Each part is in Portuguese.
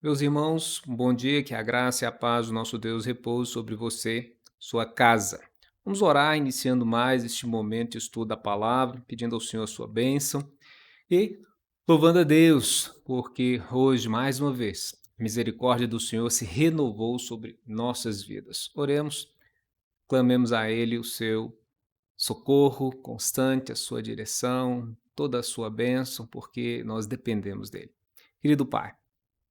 Meus irmãos, um bom dia, que a graça e a paz do nosso Deus repouse sobre você, sua casa. Vamos orar, iniciando mais este momento de estudo da palavra, pedindo ao Senhor a sua bênção e louvando a Deus, porque hoje, mais uma vez, a misericórdia do Senhor se renovou sobre nossas vidas. Oremos, clamemos a Ele o seu socorro constante, a sua direção, toda a sua bênção, porque nós dependemos dEle. Querido Pai,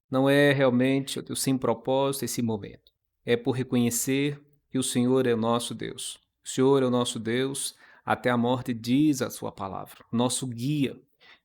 não é realmente, ó Deus, sem propósito esse momento. É por reconhecer que o Senhor é o nosso Deus. O Senhor é o nosso Deus até a morte, diz a sua palavra, nosso guia.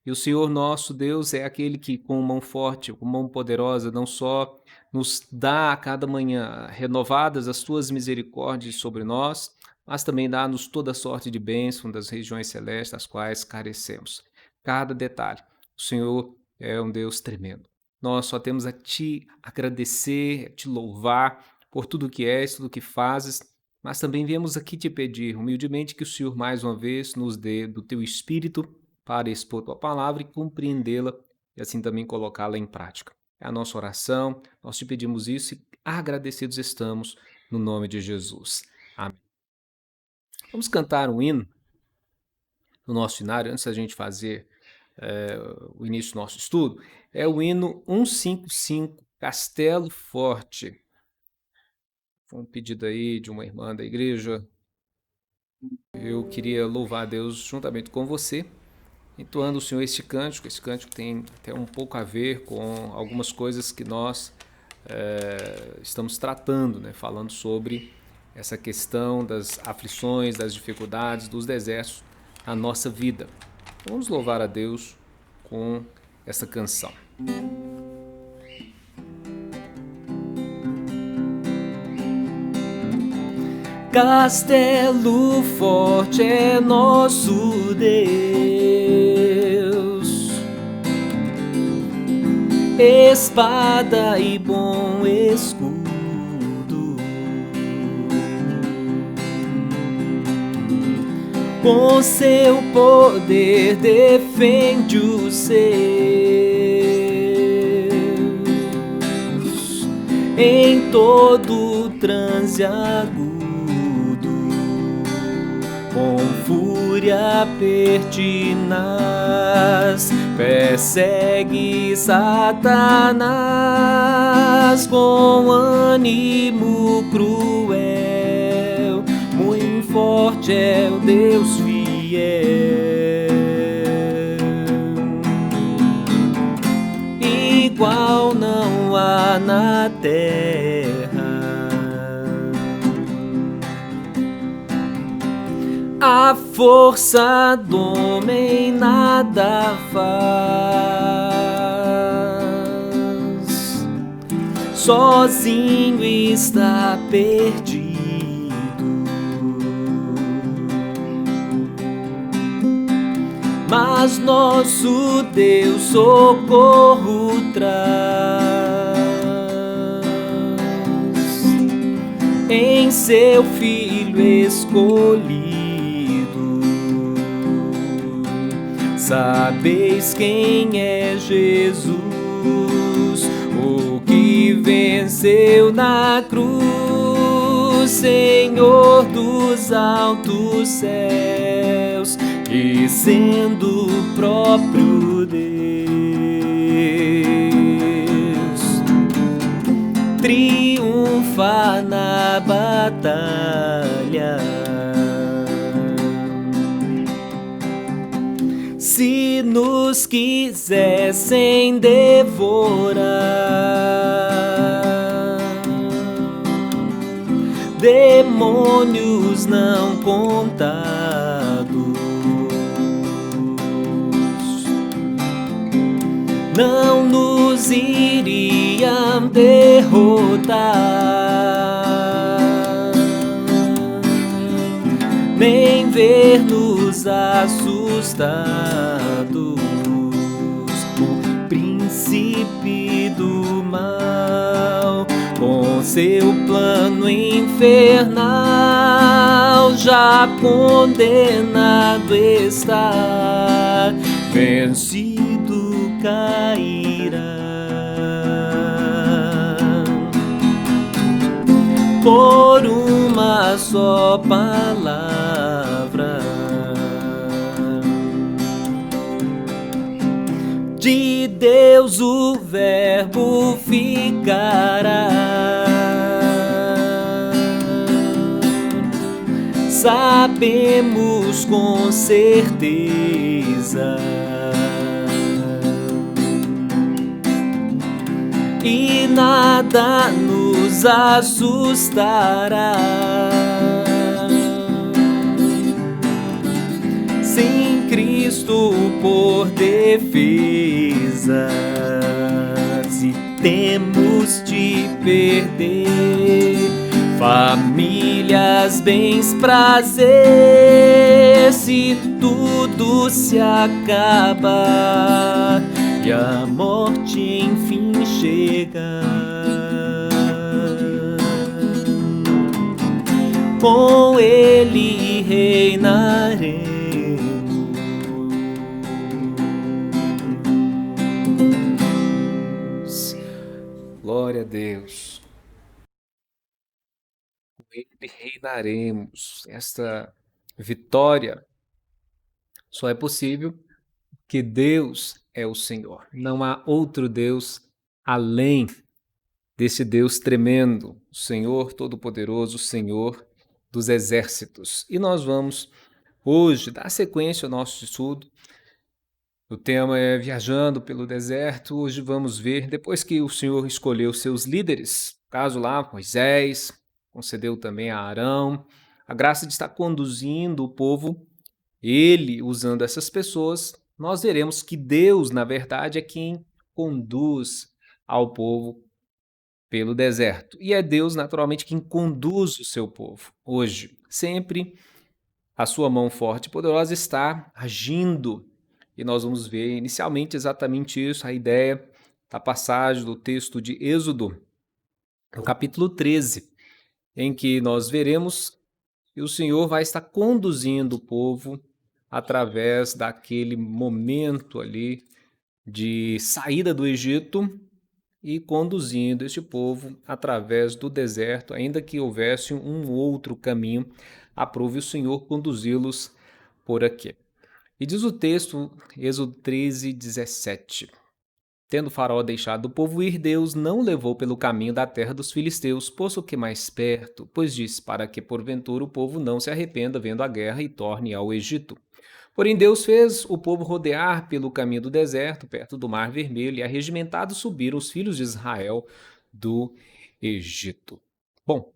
E o Senhor nosso Deus é aquele que, com mão forte, com mão poderosa, não só nos dá a cada manhã renovadas as tuas misericórdias sobre nós, mas também dá-nos toda sorte de bênção das regiões celestes, das quais carecemos. Cada detalhe. O Senhor é um Deus tremendo. Nós só temos a te agradecer, a te louvar por tudo que és, tudo que fazes, mas também viemos aqui te pedir humildemente que o Senhor mais uma vez nos dê do teu espírito para expor tua palavra e compreendê-la e assim também colocá-la em prática. É a nossa oração, nós te pedimos isso e agradecidos estamos no nome de Jesus. Amém. Vamos cantar um hino no nosso cenário antes da gente fazer o início do nosso estudo. É o hino 155, Castelo Forte. Foi um pedido aí de uma irmã da igreja. Eu queria louvar a Deus juntamente com você, entoando o Senhor este cântico. Esse cântico tem até um pouco a ver com algumas coisas que nós estamos tratando, né? Falando sobre essa questão das aflições, das dificuldades, dos desertos na nossa vida. Vamos louvar a Deus com essa canção. Castelo forte é nosso Deus, espada e bom escudo, com seu poder defende os seus, em todo transe agudo, com fúria pertinaz, persegue Satanás com ânimo cruel. Muito forte é o Deus fiel, igual não há na terra. A força do homem nada faz, sozinho está perdido, mas nosso Deus socorro traz em seu Filho escolhido. Sabeis quem é Jesus, o que venceu na cruz, Senhor dos altos céus, e sendo o próprio Deus, triunfa na batalha. Se nos quisessem devorar, demônios não contados, não nos iriam derrotar, nem ver-nos assustados. O príncipe do mal, com seu plano infernal, já condenado está, vencido cairá. uma só palavra. De Deus o Verbo ficará. Sabemos com certeza. E nada nos assustará. Sem Cristo por defesa, se temos de perder famílias, bens, prazer, se tudo se acaba e a morte enfim chega, com Ele reinaremos. Glória a Deus. Com Ele reinaremos. Esta vitória só é possível que Deus é o Senhor. Não há outro Deus além desse Deus tremendo, o Senhor Todo-Poderoso, o Senhor dos exércitos. E nós vamos hoje dar sequência ao nosso estudo. O tema é Viajando pelo Deserto. Hoje vamos ver, depois que o Senhor escolheu seus líderes, caso lá Moisés, concedeu também a Arão, a graça de estar conduzindo o povo, ele usando essas pessoas, nós veremos que Deus, na verdade, é quem conduz ao povo pelo deserto. E é Deus, naturalmente, quem conduz o seu povo. Hoje, sempre a sua mão forte e poderosa está agindo. E nós vamos ver inicialmente exatamente isso, a ideia da passagem do texto de Êxodo, no capítulo 13, em que nós veremos que o Senhor vai estar conduzindo o povo através daquele momento ali de saída do Egito e conduzindo este povo através do deserto, ainda que houvesse um outro caminho, aprove o Senhor conduzi-los por aqui. E diz o texto, Êxodo 13, 17. Tendo Faraó deixado o povo ir, Deus não levou pelo caminho da terra dos filisteus, posto que mais perto, pois disse, para que porventura o povo não se arrependa vendo a guerra e torne ao Egito. Porém Deus fez o povo rodear pelo caminho do deserto, perto do Mar Vermelho, e arregimentados subiram os filhos de Israel do Egito. Bom, o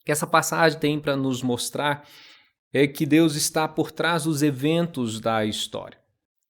que essa passagem tem para nos mostrar é que Deus está por trás dos eventos da história.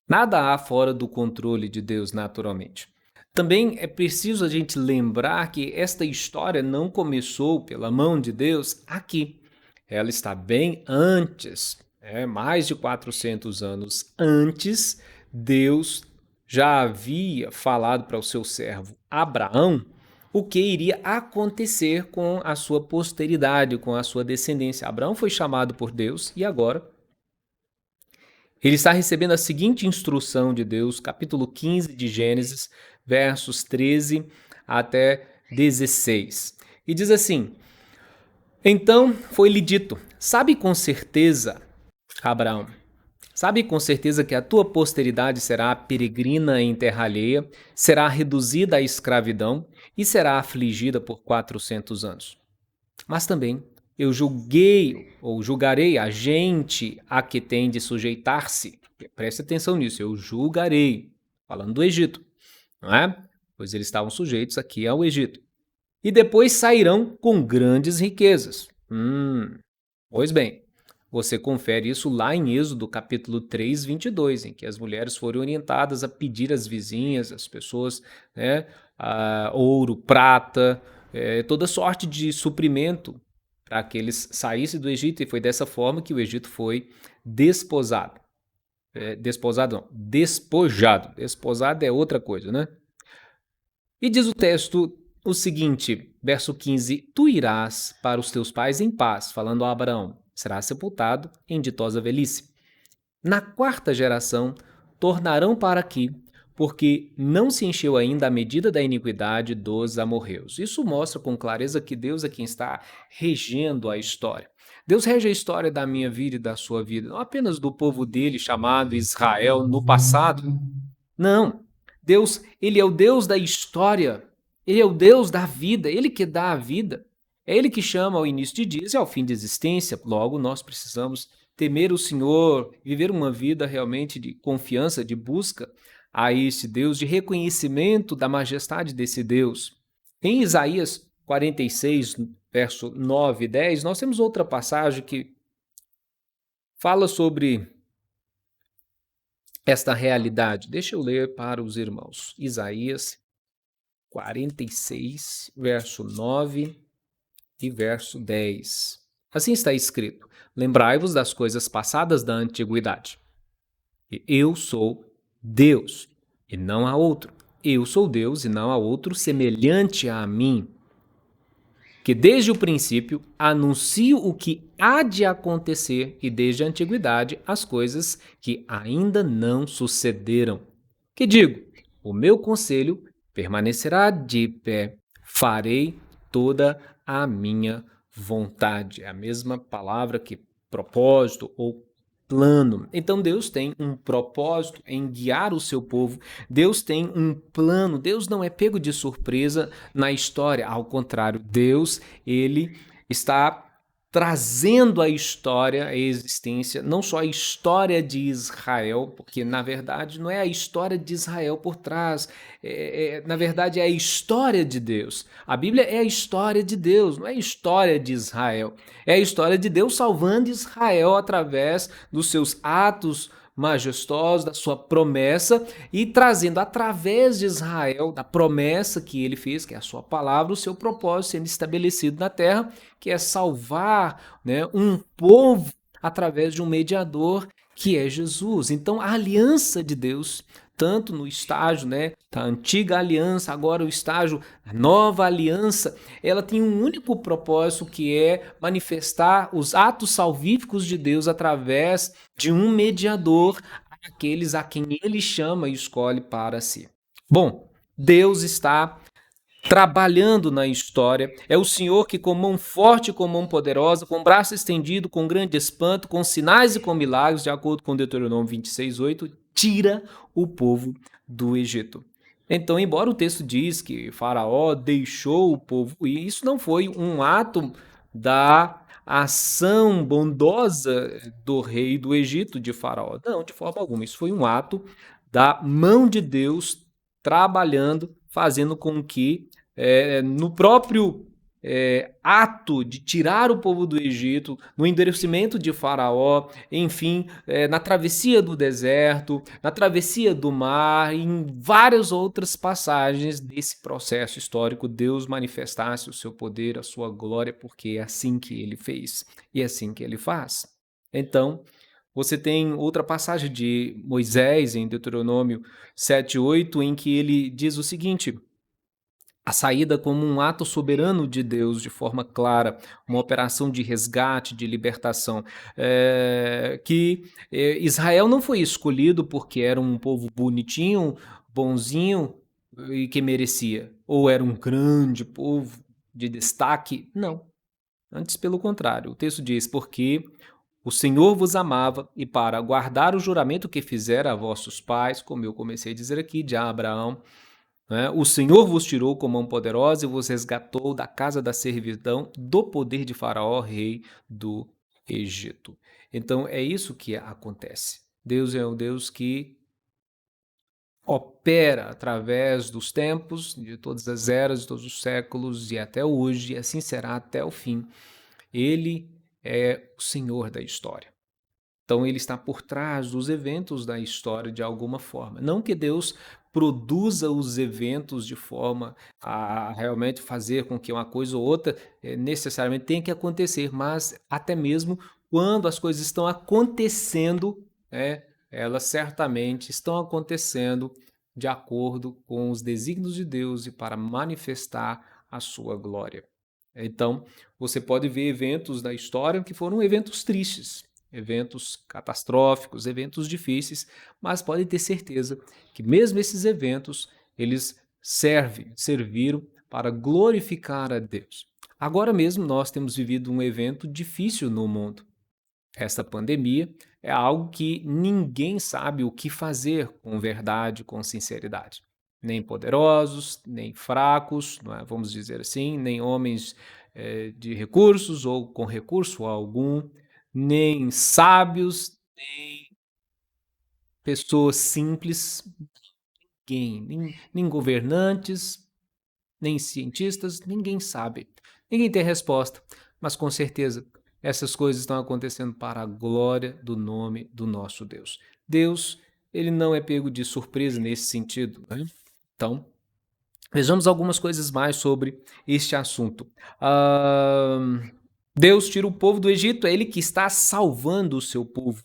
Nada há fora do controle de Deus, naturalmente. Também é preciso a gente lembrar que esta história não começou pela mão de Deus aqui. Ela está bem antes, mais de 400 anos antes. Deus já havia falado para o seu servo Abraão o que iria acontecer com a sua posteridade, com a sua descendência. Abraão foi chamado por Deus e agora ele está recebendo a seguinte instrução de Deus, capítulo 15 de Gênesis, versos 13 até 16. E diz assim: Então foi-lhe dito, sabe com certeza, Abraão, sabe com certeza que a tua posteridade será peregrina em terra alheia, será reduzida à escravidão e será afligida por 400 anos. Mas também eu julgarei a gente a que tem de sujeitar-se. Preste atenção nisso, eu julgarei, falando do Egito, não é? Pois eles estavam sujeitos aqui ao Egito. E depois sairão com grandes riquezas. Pois bem, você confere isso lá em Êxodo capítulo 3, 22, em que as mulheres foram orientadas a pedir às vizinhas, às pessoas, ouro, prata, toda sorte de suprimento para que eles saíssem do Egito, e foi dessa forma que o Egito foi desposado. Desposado não, despojado. Desposado é outra coisa, né? E diz o texto o seguinte, verso 15, tu irás para os teus pais em paz, falando a Abraão, será sepultado em ditosa velhice. Na quarta geração tornarão para aqui, porque não se encheu ainda a medida da iniquidade dos amorreus. Isso mostra com clareza que Deus é quem está regendo a história. Deus rege a história da minha vida e da sua vida, não apenas do povo dele chamado Israel no passado. Não. Deus, ele é o Deus da história. Ele é o Deus da vida, ele que dá a vida. É ele que chama ao início de dias e ao fim de existência. Logo, nós precisamos temer o Senhor, viver uma vida realmente de confiança, de busca a esse Deus, de reconhecimento da majestade desse Deus. Em Isaías 46, verso 9 e 10, nós temos outra passagem que fala sobre esta realidade. Deixa eu ler para os irmãos. Isaías 46, verso 9 e verso 10. Assim está escrito: Lembrai-vos das coisas passadas da antiguidade. Eu sou Deus, e não há outro. Eu sou Deus, e não há outro semelhante a mim, que desde o princípio anuncio o que há de acontecer e desde a antiguidade as coisas que ainda não sucederam. Que digo, o meu conselho permanecerá de pé, farei toda a minha vontade. É a mesma palavra que propósito ou plano. Então Deus tem um propósito em guiar o seu povo. Deus tem um plano. Deus não é pego de surpresa na história. Ao contrário, Deus, ele está trazendo a história à existência, não só a história de Israel, porque na verdade não é a história de Israel por trás, na verdade é a história de Deus. A Bíblia é a história de Deus, não é a história de Israel. É a história de Deus salvando Israel através dos seus atos majestosos, da sua promessa e trazendo através de Israel, da promessa que ele fez, que é a sua palavra, o seu propósito sendo estabelecido na terra, que é salvar, né, um povo através de um mediador que é Jesus. Então a aliança de Deus, tanto no estágio, né, da antiga aliança, agora o estágio da nova aliança, ela tem um único propósito, que é manifestar os atos salvíficos de Deus através de um mediador, aqueles a quem ele chama e escolhe para si. Bom, Deus está trabalhando na história. É o Senhor que, com mão forte, com mão poderosa, com braço estendido, com grande espanto, com sinais e com milagres, de acordo com Deuteronômio 26:8, tira o povo do Egito. Então, embora o texto diz que Faraó deixou o povo ir, isso não foi um ato da ação bondosa do rei do Egito, de Faraó. Não, de forma alguma. Isso foi um ato da mão de Deus trabalhando, fazendo com que no próprio ato de tirar o povo do Egito, no endurecimento de Faraó, enfim, na travessia do deserto, na travessia do mar, em várias outras passagens desse processo histórico, Deus manifestasse o seu poder, a sua glória, porque é assim que ele fez e é assim que ele faz. Então, você tem outra passagem de Moisés em Deuteronômio 7:8, em que ele diz o seguinte: a saída como um ato soberano de Deus, de forma clara, uma operação de resgate, de libertação, que Israel não foi escolhido porque era um povo bonitinho, bonzinho e que merecia, ou era um grande povo de destaque. Não, antes pelo contrário. O texto diz: porque o Senhor vos amava, e para guardar o juramento que fizera a vossos pais, como eu comecei a dizer aqui, de Abraão, né? O Senhor vos tirou com mão poderosa e vos resgatou da casa da servidão, do poder de Faraó, rei do Egito. Então é isso que acontece. Deus é um Deus que opera através dos tempos, de todas as eras, de todos os séculos e até hoje, e assim será até o fim. Ele é o Senhor da história. Então ele está por trás dos eventos da história de alguma forma. Não que Deus produza os eventos de forma a realmente fazer com que uma coisa ou outra necessariamente tenha que acontecer, mas até mesmo quando as coisas estão acontecendo, elas certamente estão acontecendo de acordo com os desígnios de Deus e para manifestar a sua glória. Então, você pode ver eventos da história que foram eventos tristes, eventos catastróficos, eventos difíceis, mas pode ter certeza que mesmo esses eventos, eles serviram para glorificar a Deus. Agora mesmo nós temos vivido um evento difícil no mundo. Esta pandemia é algo que ninguém sabe o que fazer com verdade, com sinceridade. Nem poderosos, nem fracos, não é? Vamos dizer assim, nem homens de recursos ou com recurso algum, nem sábios, nem pessoas simples, nem governantes, nem cientistas, ninguém sabe. Ninguém tem resposta, mas com certeza essas coisas estão acontecendo para a glória do nome do nosso Deus. Deus, ele não é pego de surpresa nesse sentido, né? Então, vejamos algumas coisas mais sobre este assunto. Ah, Deus tira o povo do Egito, é Ele que está salvando o seu povo.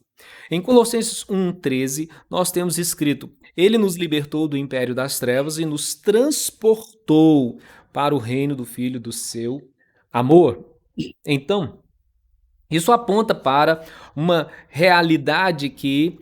Em Colossenses 1,13, nós temos escrito: Ele nos libertou do império das trevas e nos transportou para o reino do Filho do seu amor. Então, isso aponta para uma realidade que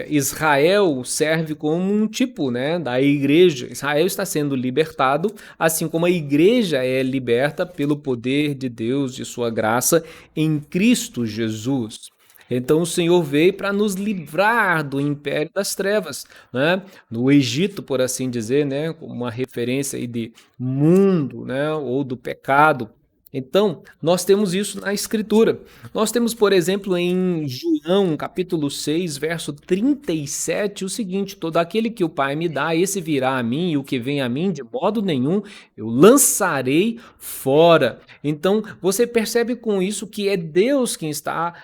Israel serve como um tipo, né, da igreja. Israel está sendo libertado, assim como a igreja é liberta pelo poder de Deus, de sua graça, em Cristo Jesus. Então o Senhor veio para nos livrar do império das trevas, né? No Egito, por assim dizer, né, como uma referência aí de mundo, né, ou do pecado. Então, nós temos isso na Escritura. Nós temos, por exemplo, em João, capítulo 6, verso 37, o seguinte: todo aquele que o Pai me dá, esse virá a mim, e o que vem a mim, de modo nenhum, eu lançarei fora. Então, você percebe com isso que é Deus quem está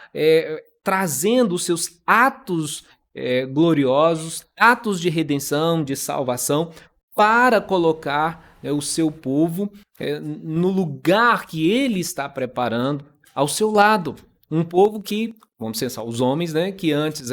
trazendo os seus atos gloriosos, atos de redenção, de salvação, para colocar o seu povo no lugar que ele está preparando ao seu lado. Um povo que, vamos pensar, os homens, né, que antes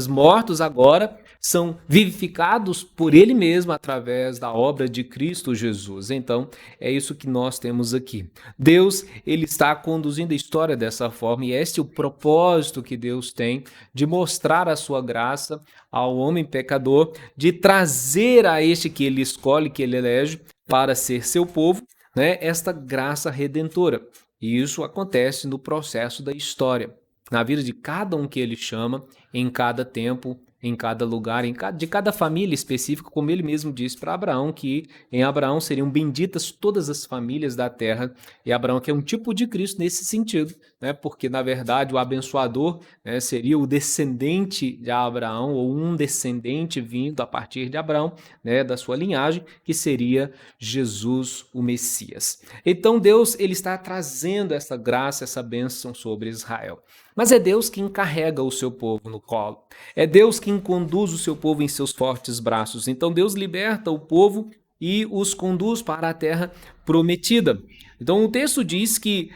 mortos, agora são vivificados por ele mesmo através da obra de Cristo Jesus. Então, é isso que nós temos aqui. Deus, ele está conduzindo a história dessa forma, e este é o propósito que Deus tem de mostrar a sua graça ao homem pecador, de trazer a este que ele escolhe, que ele elege, para ser seu povo, né, esta graça redentora. E isso acontece no processo da história, na vida de cada um que ele chama, em cada tempo, em cada lugar, de cada família específica, como ele mesmo disse para Abraão, que em Abraão seriam benditas todas as famílias da terra, e Abraão que é um tipo de Cristo nesse sentido, né? Porque na verdade o abençoador, né, seria o descendente de Abraão, ou um descendente vindo a partir de Abraão, né, da sua linhagem, que seria Jesus, o Messias. Então Deus, ele está trazendo essa graça, essa bênção sobre Israel. Mas é Deus quem carrega o seu povo no colo. É Deus quem conduz o seu povo em seus fortes braços. Então Deus liberta o povo e os conduz para a terra prometida. Então o texto diz que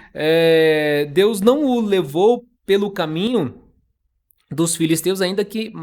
Deus não o levou pelo caminho dos filisteus, ainda que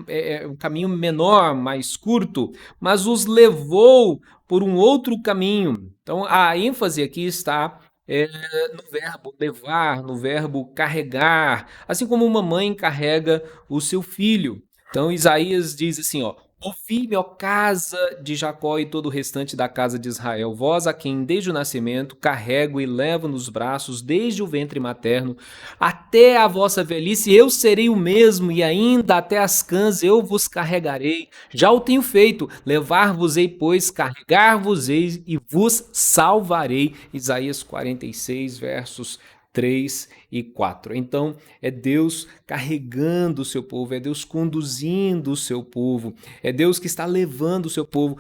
um caminho menor, mais curto, mas os levou por um outro caminho. Então a ênfase aqui está no verbo levar, no verbo carregar, assim como uma mãe carrega o seu filho. Então Isaías diz assim, ó: ouvi-me, ó casa de Jacó e todo o restante da casa de Israel, vós a quem desde o nascimento carrego e levo nos braços desde o ventre materno, até a vossa velhice eu serei o mesmo, e ainda até as cãs eu vos carregarei. Já o tenho feito, levar-vos-ei, pois, carregar-vos-ei e vos salvarei. Isaías 46, versos 3 e 4. Então, é Deus carregando o seu povo, é Deus conduzindo o seu povo, é Deus que está levando o seu povo.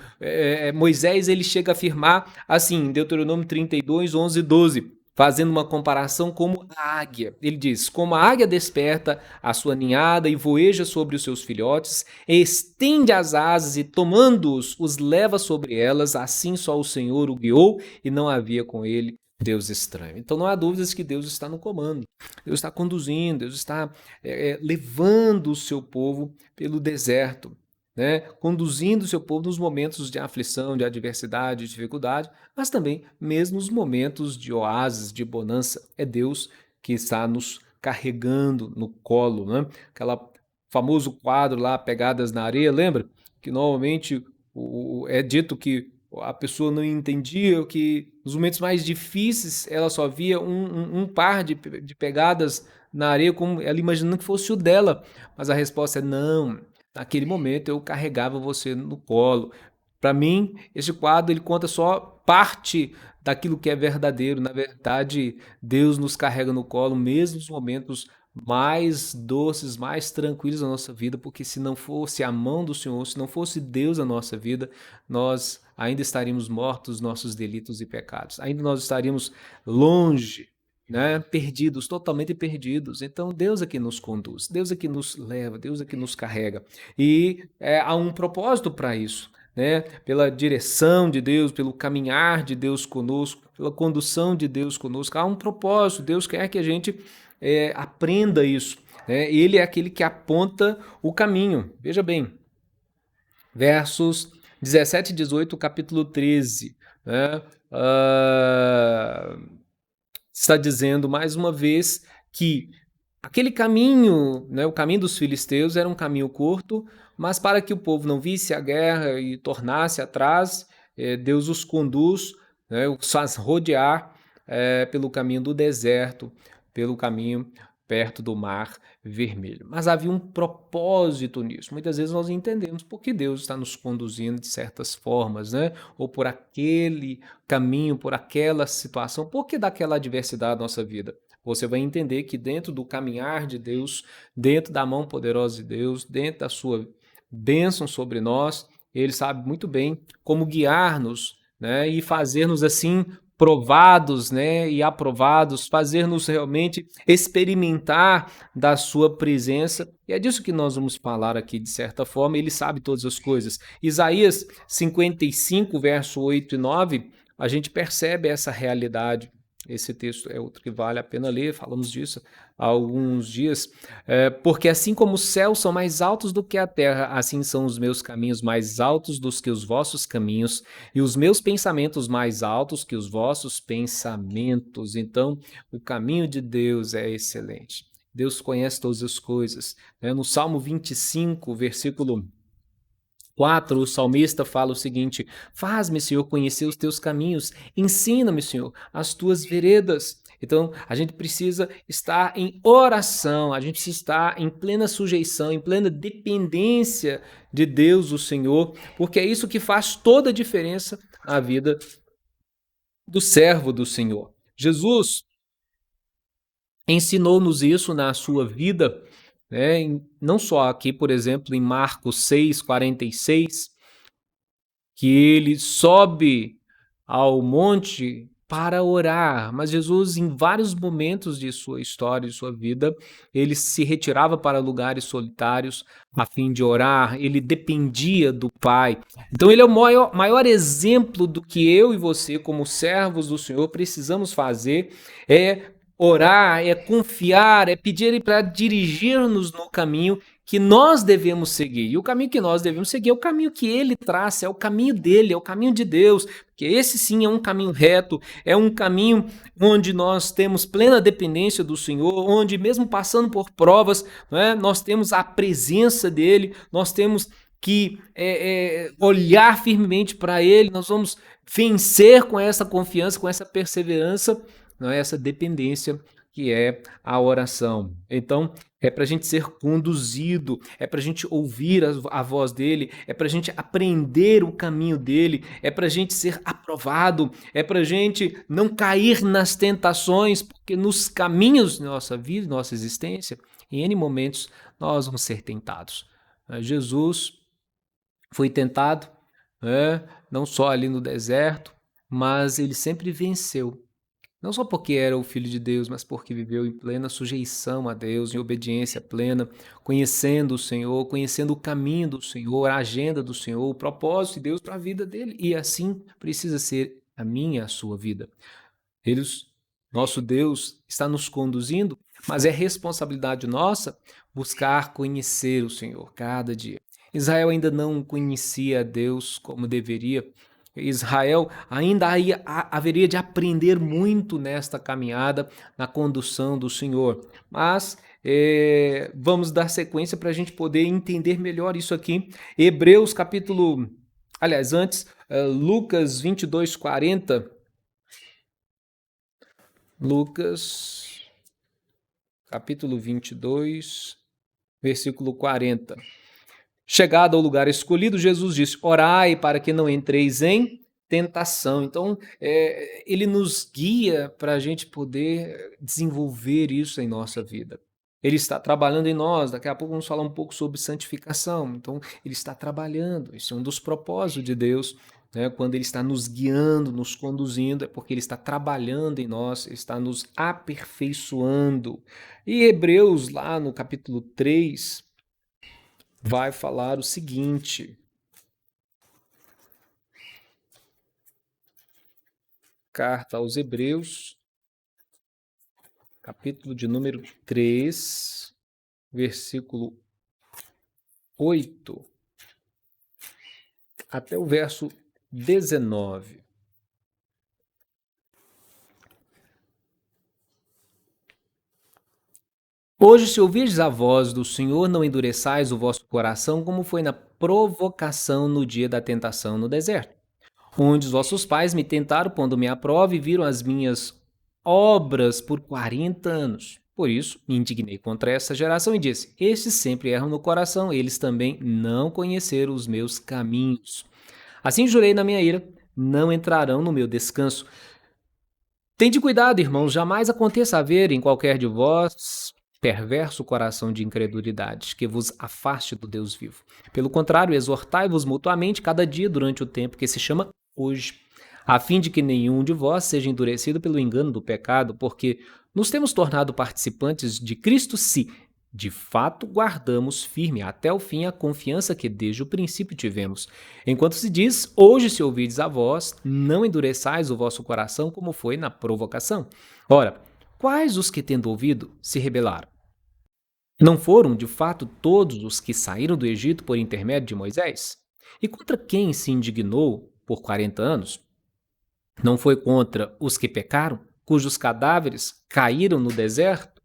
Moisés, ele chega a afirmar assim, em Deuteronômio 32, 11 e 12, fazendo uma comparação como a águia. Ele diz: como a águia desperta a sua ninhada e voeja sobre os seus filhotes, estende as asas e, tomando-os, os leva sobre elas, assim só o Senhor o guiou e não havia com ele Deus estranho. Então não há dúvidas que Deus está no comando, Deus está conduzindo, Deus está levando o seu povo pelo deserto, né? Conduzindo o seu povo nos momentos de aflição, de adversidade, de dificuldade, mas também mesmo nos momentos de oásis, de bonança. É Deus que está nos carregando no colo, né? Aquela famoso quadro lá, Pegadas na Areia, lembra? Que normalmente é dito que a pessoa não entendia, que nos momentos mais difíceis ela só via um par de pegadas na areia, como ela imaginando que fosse o dela, mas a resposta é não. Naquele momento eu carregava você no colo. Para mim, esse quadro ele conta só parte daquilo que é verdadeiro. Na verdade, Deus nos carrega no colo mesmo nos momentos mais doces, mais tranquilos da nossa vida, porque se não fosse a mão do Senhor, se não fosse Deus na nossa vida, nós ainda estaríamos mortos dos nossos delitos e pecados. Ainda nós estaríamos longe, né, perdidos, totalmente perdidos. Então Deus é que nos conduz, Deus é que nos leva, Deus é que nos carrega. E há um propósito para isso, né? Pela direção de Deus, pelo caminhar de Deus conosco, pela condução de Deus conosco. Há um propósito, Deus quer que a gente aprenda isso, né? Ele é aquele que aponta o caminho. Veja bem, versos 17 e 18, capítulo 13, né? Está dizendo mais uma vez que aquele caminho, né, o caminho dos filisteus era um caminho curto, mas para que o povo não visse a guerra e tornasse atrás, Deus os conduz, né, os faz rodear pelo caminho do deserto, pelo caminho perto do mar vermelho. Mas havia um propósito nisso. Muitas vezes nós entendemos por que Deus está nos conduzindo de certas formas, né? Ou por aquele caminho, por aquela situação, por que daquela adversidade na nossa vida? Você vai entender que dentro do caminhar de Deus, dentro da mão poderosa de Deus, dentro da sua bênção sobre nós, Ele sabe muito bem como guiar-nos, né, e fazer-nos assim provados, né, e aprovados, fazer-nos realmente experimentar da sua presença. E é disso que nós vamos falar aqui, de certa forma. Ele sabe todas as coisas. Isaías 55, verso 8 e 9, a gente percebe essa realidade. Esse texto é outro que vale a pena ler, falamos disso há alguns dias. Porque assim como os céus são mais altos do que a terra, assim são os meus caminhos mais altos do que os vossos caminhos, e os meus pensamentos mais altos que os vossos pensamentos. Então, o caminho de Deus é excelente. Deus conhece todas as coisas. No Salmo 25, versículo 4, o salmista fala o seguinte: faz-me, Senhor, conhecer os teus caminhos, ensina-me, Senhor, as tuas veredas. Então, a gente precisa estar em oração, a gente precisa estar em plena sujeição, em plena dependência de Deus, o Senhor, porque é isso que faz toda a diferença na vida do servo do Senhor. Jesus ensinou-nos isso na sua vida, né? Não só aqui, por exemplo, em Marcos 6:46, que ele sobe ao monte para orar, mas Jesus, em vários momentos de sua história, de sua vida, ele se retirava para lugares solitários a fim de orar, ele dependia do Pai. Então ele é o maior exemplo do que eu e você, como servos do Senhor, precisamos fazer, é orar, é confiar, é pedir Ele para dirigir-nos no caminho que nós devemos seguir. E o caminho que nós devemos seguir é o caminho que Ele traça, é o caminho dele, é o caminho de Deus, porque esse sim é um caminho reto, é um caminho onde nós temos plena dependência do Senhor, onde mesmo passando por provas, né, nós temos a presença dEle, nós temos que olhar firmemente para Ele, nós vamos vencer com essa confiança, com essa perseverança, não é, essa dependência que é a oração. Então, é para a gente ser conduzido, é para a gente ouvir a voz dele, é para a gente aprender o caminho dele, é para a gente ser aprovado, é para a gente não cair nas tentações, porque nos caminhos de nossa vida, nossa existência, em N momentos, nós vamos ser tentados. Jesus foi tentado, não só ali no deserto, mas ele sempre venceu. Não só porque era o Filho de Deus, mas porque viveu em plena sujeição a Deus, em obediência plena, conhecendo o Senhor, conhecendo o caminho do Senhor, a agenda do Senhor, o propósito de Deus para a vida dele. E assim precisa ser a minha e a sua vida. Nosso Deus está nos conduzindo, mas é responsabilidade nossa buscar conhecer o Senhor cada dia. Israel ainda não conhecia a Deus como deveria, Israel ainda haveria de aprender muito nesta caminhada, na condução do Senhor. Mas vamos dar sequência para a gente poder entender melhor isso aqui. Hebreus capítulo... Aliás, antes, Lucas 22:40. Lucas capítulo 22, versículo 40. Chegado ao lugar escolhido, Jesus disse: orai para que não entreis em tentação. Então, ele nos guia para a gente poder desenvolver isso em nossa vida. Ele está trabalhando em nós. Daqui a pouco vamos falar um pouco sobre santificação. Então, ele está trabalhando. Isso é um dos propósitos de Deus, né? Quando ele está nos guiando, nos conduzindo, é porque ele está trabalhando em nós, está nos aperfeiçoando. E Hebreus, lá no capítulo 3, vai falar o seguinte: carta aos Hebreus, capítulo de número 3, versículo 8, até o verso 19. Hoje, se ouvirdes a voz do Senhor, não endureçais o vosso coração, como foi na provocação no dia da tentação no deserto, onde os vossos pais me tentaram, pondo-me à prova, e viram as minhas obras por 40 anos. Por isso, me indignei contra essa geração e disse: estes sempre erram no coração, eles também não conheceram os meus caminhos. Assim jurei na minha ira, não entrarão no meu descanso. Tende cuidado, irmãos, jamais aconteça haver em qualquer de vós perverso coração de incredulidade, que vos afaste do Deus vivo. Pelo contrário, exortai-vos mutuamente cada dia durante o tempo que se chama hoje, a fim de que nenhum de vós seja endurecido pelo engano do pecado, porque nos temos tornado participantes de Cristo se, de fato, guardamos firme até o fim a confiança que desde o princípio tivemos. Enquanto se diz: hoje se ouvides a voz, não endureçais o vosso coração como foi na provocação. Ora, quais os que, tendo ouvido, se rebelaram? Não foram, de fato, todos os que saíram do Egito por intermédio de Moisés? E contra quem se indignou por 40 anos? Não foi contra os que pecaram, cujos cadáveres caíram no deserto?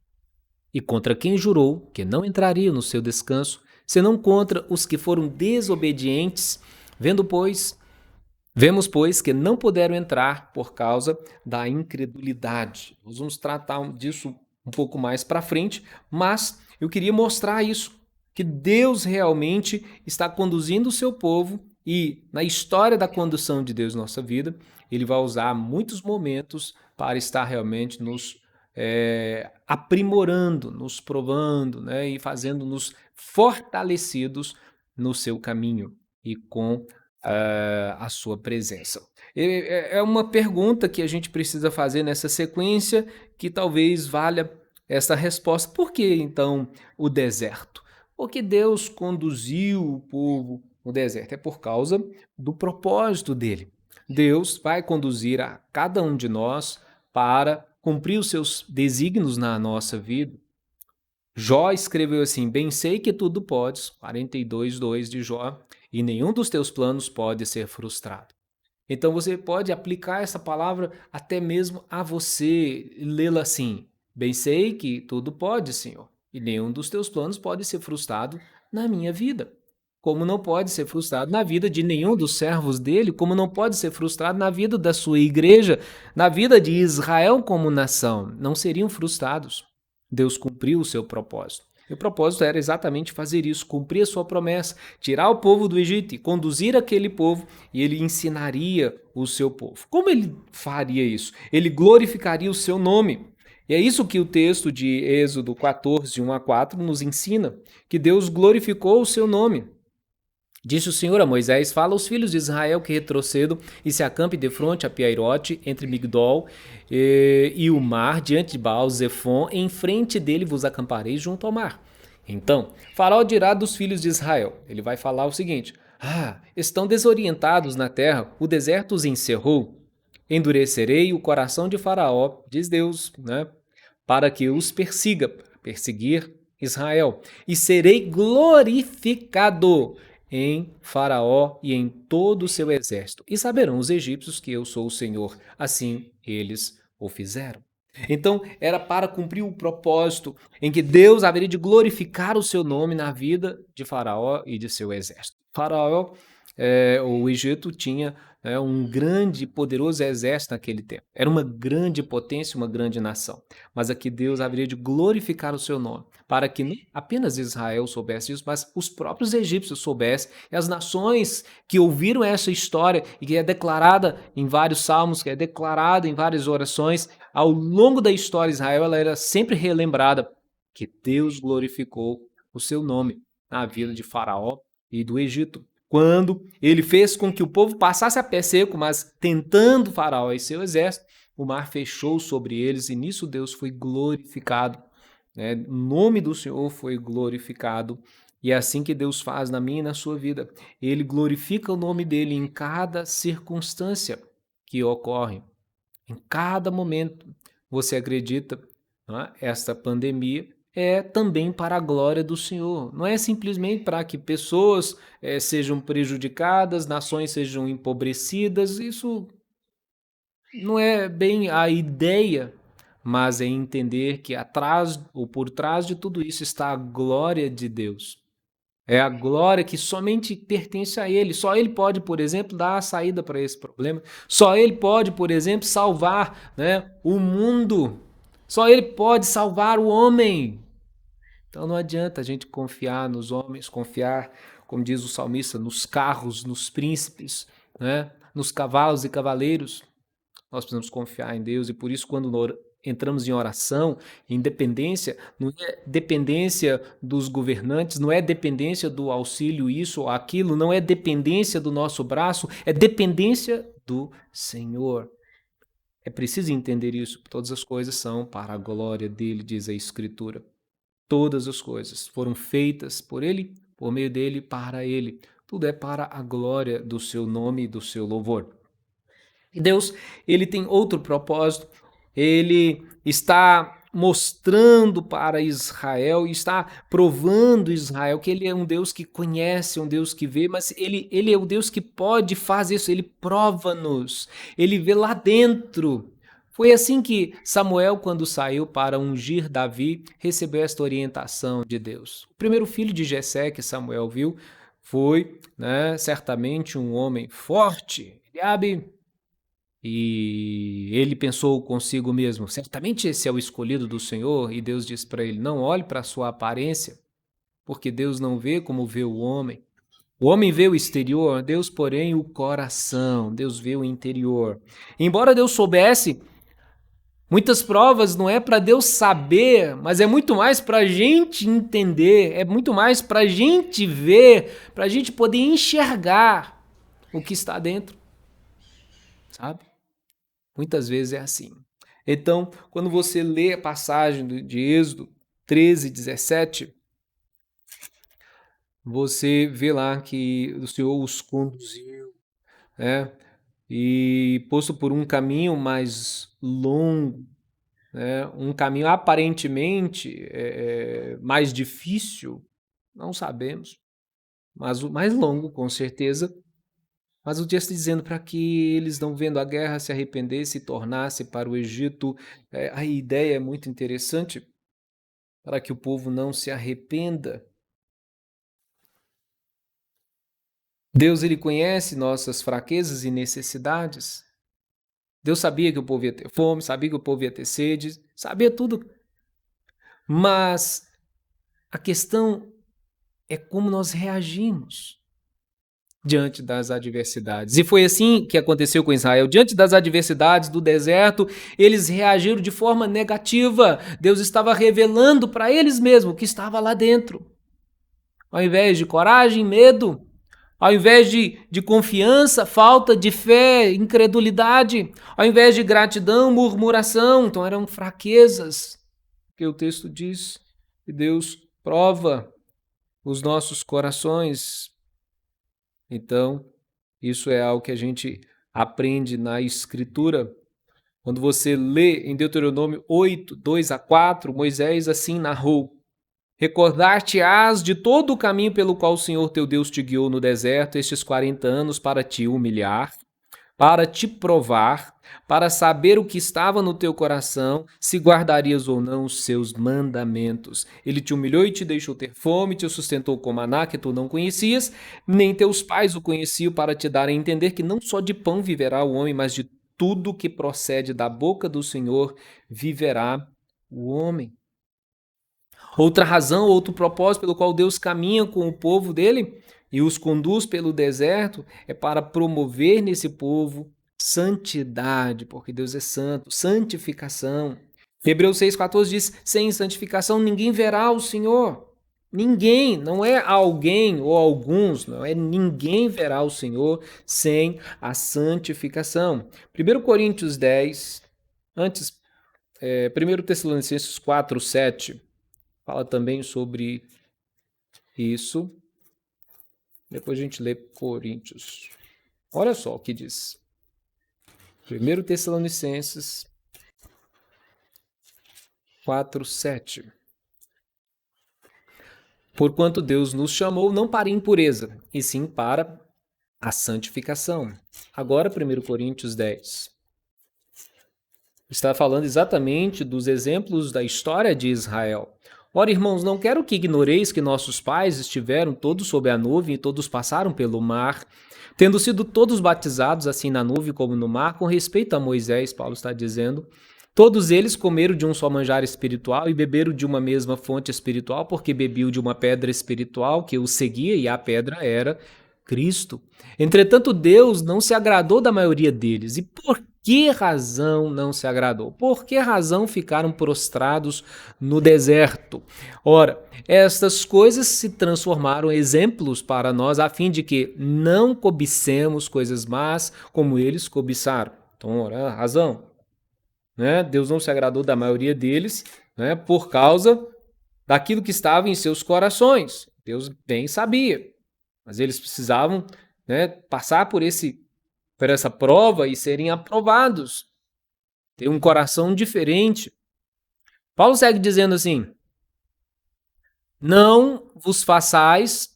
E contra quem jurou que não entraria no seu descanso, senão contra os que foram desobedientes, Vemos, pois, que não puderam entrar por causa da incredulidade. Nós vamos tratar disso um pouco mais para frente, mas eu queria mostrar isso, que Deus realmente está conduzindo o seu povo e, na história da condução de Deus em nossa vida, ele vai usar muitos momentos para estar realmente nos aprimorando, nos provando, né, e fazendo-nos fortalecidos no seu caminho e com a sua presença. É uma pergunta que a gente precisa fazer nessa sequência que talvez valha essa resposta. Por que então o deserto? Porque Deus conduziu o povo no deserto. É por causa do propósito dele. Deus vai conduzir a cada um de nós para cumprir os seus desígnios na nossa vida. Jó escreveu assim: bem sei que tudo podes, 42:2 de Jó, e nenhum dos teus planos pode ser frustrado. Então você pode aplicar essa palavra até mesmo a você, lê-la assim: bem sei que tudo pode, Senhor, e nenhum dos teus planos pode ser frustrado na minha vida. Como não pode ser frustrado na vida de nenhum dos servos dele, como não pode ser frustrado na vida da sua igreja, na vida de Israel como nação, não seriam frustrados. Deus cumpriu o seu propósito. E o propósito era exatamente fazer isso, cumprir a sua promessa, tirar o povo do Egito e conduzir aquele povo, e ele ensinaria o seu povo. Como ele faria isso? Ele glorificaria o seu nome. E é isso que o texto de Êxodo 14, 1-4 nos ensina, que Deus glorificou o seu nome. Disse o Senhor a Moisés: fala aos filhos de Israel que retrocedam e se acampe defronte a Piairote, entre Migdol e o mar, diante de Baal-Zefon, em frente dele vos acampareis junto ao mar. Então, Faraó dirá dos filhos de Israel, ele vai falar o seguinte: estão desorientados na terra, o deserto os encerrou. Endurecerei o coração de Faraó, diz Deus, né, para que os perseguir Israel, e serei glorificado em Faraó e em todo o seu exército, e saberão os egípcios que eu sou o Senhor. Assim eles o fizeram. Então, era para cumprir o propósito em que Deus haveria de glorificar o seu nome na vida de Faraó e de seu exército. Faraó, o Egito tinha um grande e poderoso exército naquele tempo. Era uma grande potência, uma grande nação. Mas aqui Deus haveria de glorificar o seu nome, para que não apenas Israel soubesse isso, mas os próprios egípcios soubessem, e as nações que ouviram essa história, e que é declarada em vários salmos, que é declarada em várias orações, ao longo da história de Israel, ela era sempre relembrada que Deus glorificou o seu nome na vida de Faraó e do Egito. Quando ele fez com que o povo passasse a pé seco, mas tentando Faraó e seu exército, o mar fechou sobre eles e nisso Deus foi glorificado. O nome do Senhor foi glorificado. E é assim que Deus faz na minha e na sua vida. Ele glorifica o nome dele em cada circunstância que ocorre. Em cada momento, você acredita, esta pandemia é também para a glória do Senhor. Não é simplesmente para que pessoas sejam prejudicadas, nações sejam empobrecidas. Isso não é bem a ideia, mas é entender que atrás ou por trás de tudo isso está a glória de Deus. É a glória que somente pertence a Ele. Só Ele pode, por exemplo, dar a saída para esse problema. Só Ele pode, por exemplo, salvar, o mundo. Só Ele pode salvar o homem. Então não adianta a gente confiar nos homens, confiar, como diz o salmista, nos carros, nos príncipes, nos cavalos e cavaleiros. Nós precisamos confiar em Deus e por isso quando entramos em oração, em dependência, não é dependência dos governantes, não é dependência do auxílio isso ou aquilo, não é dependência do nosso braço, é dependência do Senhor. É preciso entender isso, todas as coisas são para a glória dele, diz a Escritura. Todas as coisas foram feitas por ele, por meio dele, para ele. Tudo é para a glória do seu nome e do seu louvor. E Deus, ele tem outro propósito, ele está mostrando para Israel, está provando Israel que ele é um Deus que conhece, um Deus que vê, mas ele é o Deus que pode fazer isso, ele prova-nos, ele vê lá dentro. Foi assim que Samuel, quando saiu para ungir Davi, recebeu esta orientação de Deus. O primeiro filho de Jessé que Samuel viu foi, certamente um homem forte, Eliabe. E ele pensou consigo mesmo, certamente esse é o escolhido do Senhor, e Deus disse para ele, não olhe para a sua aparência, porque Deus não vê como vê o homem. O homem vê o exterior, Deus, porém, o coração, Deus vê o interior. Embora Deus soubesse, muitas provas não é para Deus saber, mas é muito mais para a gente entender, é muito mais para a gente ver, para a gente poder enxergar o que está dentro, sabe? Muitas vezes é assim. Então, quando você lê a passagem de Êxodo 13, 17, você vê lá que o Senhor os conduziu, e posto por um caminho mais longo, um caminho aparentemente mais difícil, não sabemos, mas o mais longo, com certeza. Mas o texto dizendo para que eles, não vendo a guerra, se arrependessem e tornassem para o Egito. A ideia é muito interessante para que o povo não se arrependa. Deus, ele conhece nossas fraquezas e necessidades. Deus sabia que o povo ia ter fome, sabia que o povo ia ter sede, sabia tudo. Mas a questão é como nós reagimos diante das adversidades. E foi assim que aconteceu com Israel. Diante das adversidades do deserto, eles reagiram de forma negativa. Deus estava revelando para eles mesmos o que estava lá dentro. Ao invés de coragem, medo. Ao invés de confiança, falta de fé, incredulidade. Ao invés de gratidão, murmuração. Então eram fraquezas. Que o texto diz que Deus prova os nossos corações. Então, isso é algo que a gente aprende na Escritura. Quando você lê em Deuteronômio 8, 2 a 4, Moisés assim narrou: Recordar-te-ás de todo o caminho pelo qual o Senhor teu Deus te guiou no deserto estes 40 anos para te humilhar, para te provar, para saber o que estava no teu coração, se guardarias ou não os seus mandamentos. Ele te humilhou e te deixou ter fome, te sustentou com maná que tu não conhecias, nem teus pais o conheciam, para te dar a entender que não só de pão viverá o homem, mas de tudo que procede da boca do Senhor viverá o homem. Outra razão, outro propósito pelo qual Deus caminha com o povo dele e os conduz pelo deserto é para promover nesse povo santidade, porque Deus é santo, santificação. Hebreus 6,14 diz: sem santificação ninguém verá o Senhor. Ninguém, não é alguém ou alguns, não é ninguém verá o Senhor sem a santificação. 1 Coríntios 10, antes, 1 Tessalonicenses 4:7, fala também sobre isso. Depois a gente lê Coríntios. Olha só o que diz. 1 Tessalonicenses 4:7. Porquanto Deus nos chamou não para impureza, e sim para a santificação. Agora 1 Coríntios 10. Está falando exatamente dos exemplos da história de Israel. Ora, irmãos, não quero que ignoreis que nossos pais estiveram todos sob a nuvem e todos passaram pelo mar, tendo sido todos batizados assim na nuvem como no mar, com respeito a Moisés, Paulo está dizendo. Todos eles comeram de um só manjar espiritual e beberam de uma mesma fonte espiritual, porque bebiam de uma pedra espiritual que os seguia, e a pedra era Cristo. Entretanto, Deus não se agradou da maioria deles. E por que razão não se agradou? Por que razão ficaram prostrados no deserto? Ora, estas coisas se transformaram em exemplos para nós, a fim de que não cobicemos coisas más como eles cobiçaram. Então, ora, a razão. Deus não se agradou da maioria deles, por causa daquilo que estava em seus corações. Deus bem sabia, mas eles precisavam passar por essa prova e serem aprovados, ter um coração diferente. Paulo segue dizendo assim: não vos façais,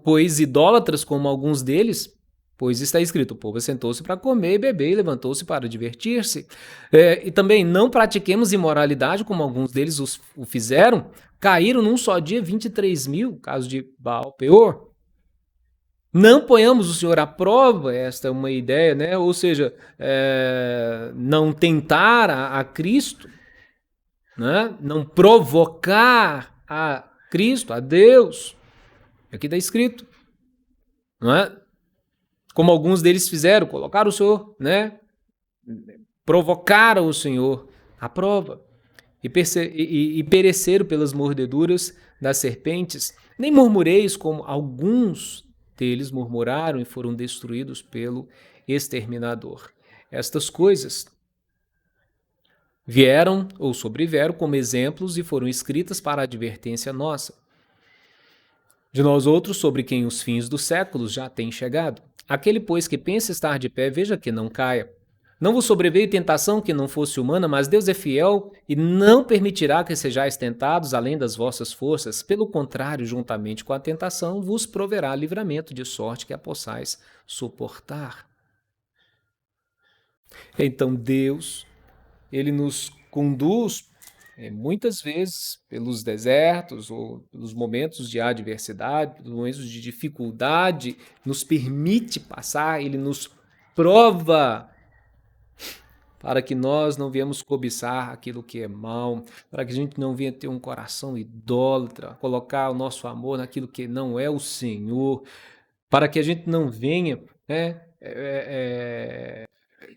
pois idólatras como alguns deles, pois está escrito, o povo assentou-se para comer e beber e levantou-se para divertir-se. E também não pratiquemos imoralidade como alguns deles o fizeram, caíram num só dia 23.000, caso de Baal-Peor. Não ponhamos o Senhor à prova, esta é uma ideia, ou seja, não tentar a Cristo, não provocar a Cristo, a Deus. Aqui está escrito, não é? Como alguns deles fizeram, colocaram o Senhor, provocaram o Senhor à prova e pereceram pelas mordeduras das serpentes. Nem murmureis como alguns deles murmuraram e foram destruídos pelo exterminador. Estas coisas vieram ou sobreveram como exemplos e foram escritas para advertência nossa, de nós outros, sobre quem os fins dos séculos já têm chegado. Aquele, pois, que pensa estar de pé, veja que não caia. Não vos sobreveio tentação que não fosse humana, mas Deus é fiel e não permitirá que sejais tentados além das vossas forças. Pelo contrário, juntamente com a tentação, vos proverá livramento, de sorte que a possais suportar. Então Deus, Ele nos conduz muitas vezes pelos desertos ou pelos momentos de adversidade, pelos momentos de dificuldade, nos permite passar, Ele nos prova para que nós não venhamos cobiçar aquilo que é mal, para que a gente não venha ter um coração idólatra, colocar o nosso amor naquilo que não é o Senhor, para que a gente não venha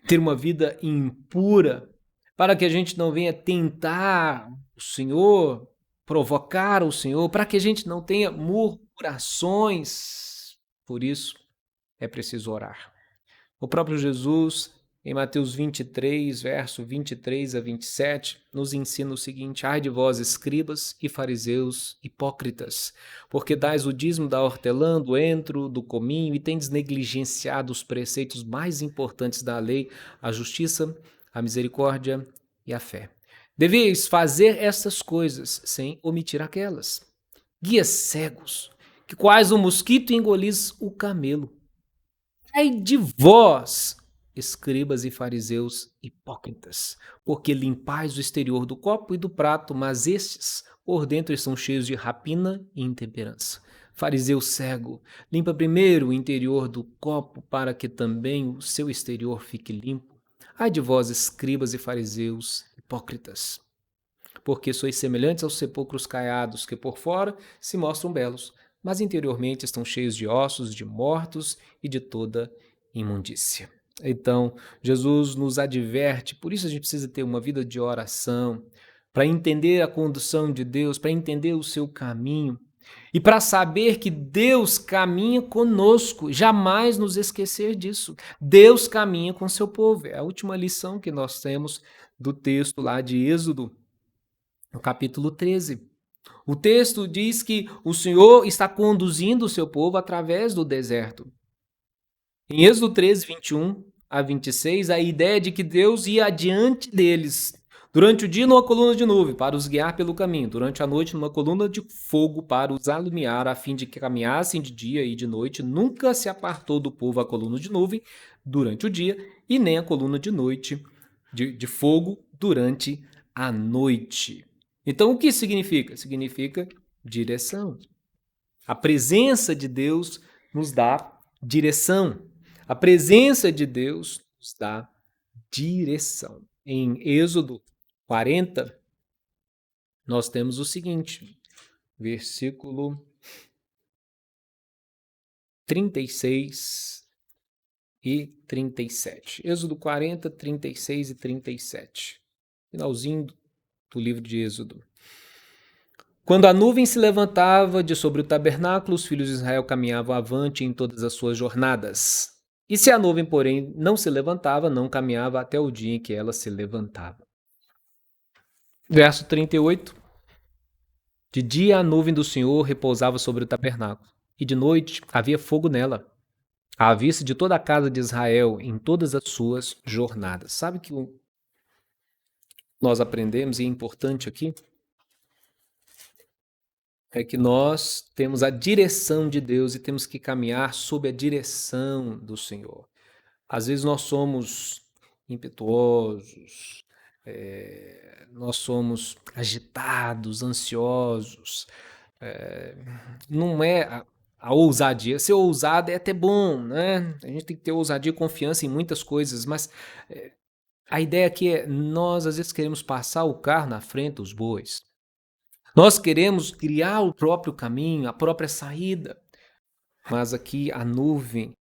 ter uma vida impura, para que a gente não venha tentar o Senhor, provocar o Senhor, para que a gente não tenha murmurações. Por isso, é preciso orar. O próprio Jesus, em Mateus 23, verso 23 a 27, nos ensina o seguinte: ai de vós, escribas e fariseus hipócritas, porque dais o dízimo da hortelã, do entro, do cominho, e tendes negligenciado os preceitos mais importantes da lei, a justiça, a misericórdia e a fé. Deveis fazer estas coisas sem omitir aquelas. Guias cegos, que quais o mosquito engolis o camelo. Ai de vós, escribas e fariseus hipócritas, porque limpais o exterior do copo e do prato, mas estes por dentro estão cheios de rapina e intemperança. Fariseu cego, limpa primeiro o interior do copo para que também o seu exterior fique limpo. Ai de vós, escribas e fariseus hipócritas, porque sois semelhantes aos sepulcros caiados, que por fora se mostram belos, mas interiormente estão cheios de ossos de mortos e de toda imundícia. Então, Jesus nos adverte, por isso a gente precisa ter uma vida de oração, para entender a condução de Deus, para entender o seu caminho e para saber que Deus caminha conosco, jamais nos esquecer disso. Deus caminha com seu povo. É a última lição que nós temos do texto lá de Êxodo, no capítulo 13. O texto diz que o Senhor está conduzindo o seu povo através do deserto. Em Êxodo 13, 21 a 26, a ideia de que Deus ia adiante deles durante o dia numa coluna de nuvem para os guiar pelo caminho, durante a noite numa coluna de fogo para os alumiar, a fim de que caminhassem de dia e de noite. Nunca se apartou do povo a coluna de nuvem durante o dia e nem a coluna de noite de fogo durante a noite. Então, o que significa? Significa direção. A presença de Deus nos dá direção. A presença de Deus nos dá direção. Em Êxodo 40, nós temos o seguinte, versículo 36 e 37. Êxodo 40, 36 e 37. Finalzinho do livro de Êxodo. Quando a nuvem se levantava de sobre o tabernáculo, os filhos de Israel caminhavam avante em todas as suas jornadas. E se a nuvem, porém, não se levantava, não caminhava até o dia em que ela se levantava. Verso 38. De dia a nuvem do Senhor repousava sobre o tabernáculo, e de noite havia fogo nela, à vista de toda a casa de Israel em todas as suas jornadas. Sabe o que nós aprendemos e é importante aqui? É que nós temos a direção de Deus e temos que caminhar sob a direção do Senhor. Às vezes nós somos impetuosos, nós somos agitados, ansiosos. Não é a ousadia. Ser ousado é até bom, né? A gente tem que ter ousadia e confiança em muitas coisas, mas a ideia aqui é nós às vezes queremos passar o carro na frente dos bois. Nós queremos criar o próprio caminho, a própria saída. Mas aqui a nuvem,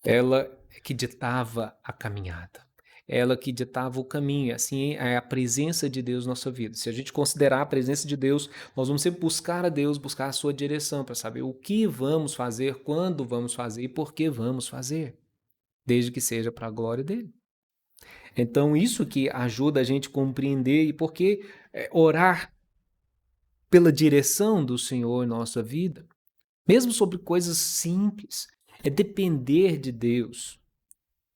ela é que ditava a caminhada. Ela que ditava o caminho. Assim é a presença de Deus na nossa vida. Se a gente considerar a presença de Deus, nós vamos sempre buscar a Deus, buscar a sua direção para saber o que vamos fazer, quando vamos fazer e por que vamos fazer. Desde que seja para a glória dele. Então isso que ajuda a gente a compreender e por que orar pela direção do Senhor em nossa vida, mesmo sobre coisas simples, é depender de Deus.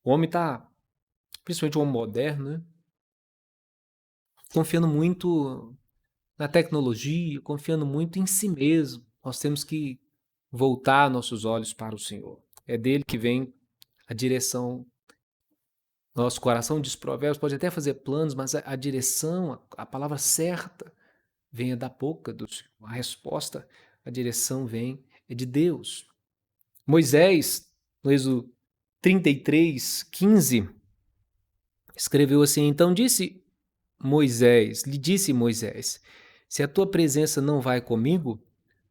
O homem está, principalmente o homem moderno, né? Confiando muito na tecnologia, confiando muito em si mesmo. Nós temos que voltar nossos olhos para o Senhor. É dele que vem a direção. Nosso coração diz Provérbios, pode até fazer planos, mas a direção, a palavra certa, venha da boca do Senhor. A resposta, a direção vem de Deus. Moisés, no Êxodo 33, 15, escreveu assim: então lhe disse Moisés, se a tua presença não vai comigo,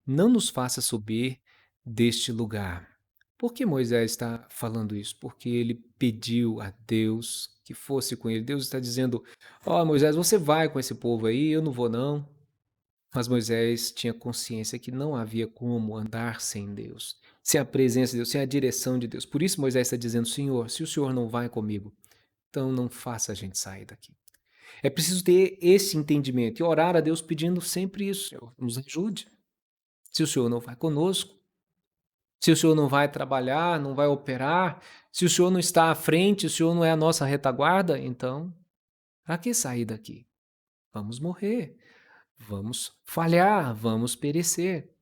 não nos faça subir deste lugar. Por que Moisés está falando isso? Porque ele pediu a Deus que fosse com ele. Deus está dizendo, Moisés, você vai com esse povo aí, eu não vou não. Mas Moisés tinha consciência que não havia como andar sem Deus, sem a presença de Deus, sem a direção de Deus. Por isso Moisés está dizendo, Senhor, se o Senhor não vai comigo, então não faça a gente sair daqui. É preciso ter esse entendimento e orar a Deus pedindo sempre isso, Senhor, nos ajude. Se o Senhor não vai conosco, se o Senhor não vai trabalhar, não vai operar, se o Senhor não está à frente, se o Senhor não é a nossa retaguarda, então, para que sair daqui? vamos morrer, vamos falhar, vamos perecer.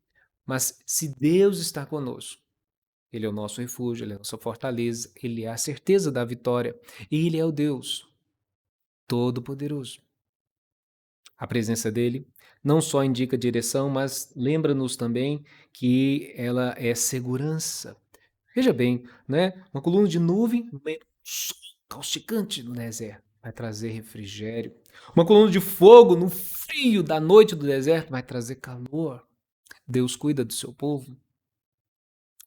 Mas se Deus está conosco, Ele é o nosso refúgio, Ele é a nossa fortaleza, Ele é a certeza da vitória e Ele é o Deus Todo-Poderoso. A presença dele não só indica direção, mas lembra-nos também que ela é segurança. Veja bem, né? Uma coluna de nuvem no meio do sol causticante no deserto vai trazer refrigério. Uma coluna de fogo no frio da noite do deserto vai trazer calor. Deus cuida do seu povo.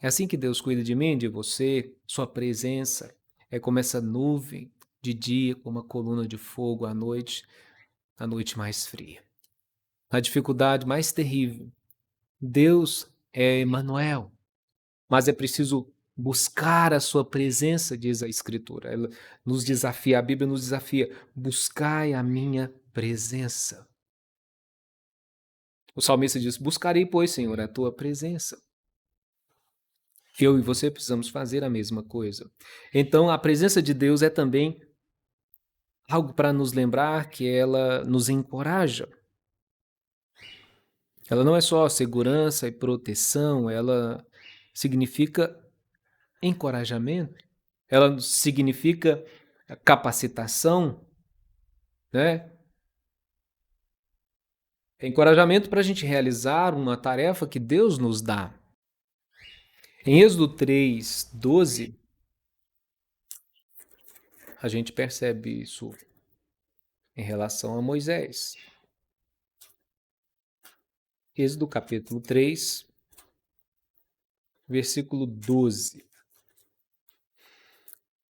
É assim que Deus cuida de mim, de você, sua presença. É como essa nuvem de dia, como uma coluna de fogo à noite, a noite mais fria. Na dificuldade mais terrível, Deus é Emanuel, mas é preciso buscar a sua presença, diz a Escritura. Ela nos desafia, a Bíblia nos desafia, buscai a minha presença. O salmista diz, buscarei, pois, Senhor, a tua presença. Eu e você precisamos fazer a mesma coisa. Então, a presença de Deus é também algo para nos lembrar que ela nos encoraja. Ela não é só segurança e proteção, ela significa encorajamento, ela significa capacitação, né? É encorajamento para a gente realizar uma tarefa que Deus nos dá. Em Êxodo 3:12, a gente percebe isso em relação a Moisés. Êxodo capítulo 3, versículo 12.